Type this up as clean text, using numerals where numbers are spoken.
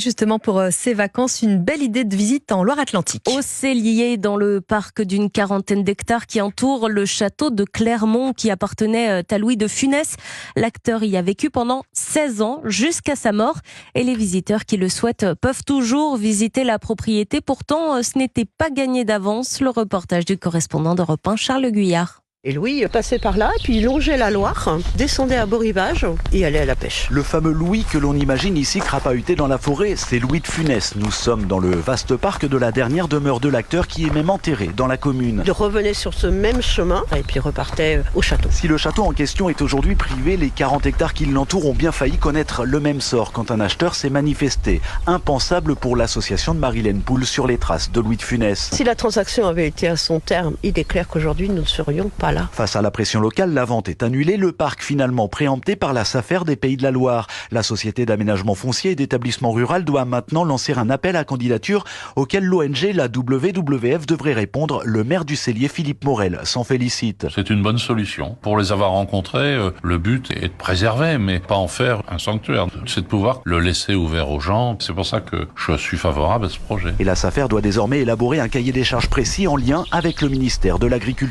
Justement, pour ces vacances, une belle idée de visite en Loire-Atlantique. Au Cellier, dans le parc d'une 40aine d'hectares qui entoure le château de Clermont qui appartenait à Louis de Funès. L'acteur y a vécu pendant 16 ans jusqu'à sa mort et les visiteurs qui le souhaitent peuvent toujours visiter la propriété. Pourtant, ce n'était pas gagné d'avance. Le reportage du correspondant d'Europe 1, Charles Guyard. Et Louis passait par là, et puis il longeait la Loire, descendait à beau rivage et allait à la pêche. Le fameux Louis que l'on imagine ici crapahuté dans la forêt, c'est Louis de Funès. Nous sommes dans le vaste parc de la dernière demeure de l'acteur qui est même enterré dans la commune. Il revenait sur ce même chemin et puis repartait au château. Si le château en question est aujourd'hui privé, les 40 hectares qui l'entourent ont bien failli connaître le même sort quand un acheteur s'est manifesté. Impensable pour l'association de Marilène Poul sur les traces de Louis de Funès. Si la transaction avait été à son terme, il est clair qu'aujourd'hui nous ne serions pas là. Face à la pression locale, la vente est annulée, le parc finalement préempté par la SAFER des Pays de la Loire. La société d'aménagement foncier et d'établissement rural doit maintenant lancer un appel à candidature auquel l'ONG, la WWF, devrait répondre. Le maire du Cellier, Philippe Morel, s'en félicite. C'est une bonne solution. Pour les avoir rencontrés, le but est de préserver, mais pas en faire un sanctuaire. C'est de pouvoir le laisser ouvert aux gens. C'est pour ça que je suis favorable à ce projet. Et la SAFER doit désormais élaborer un cahier des charges précis en lien avec le ministère de l'Agriculture.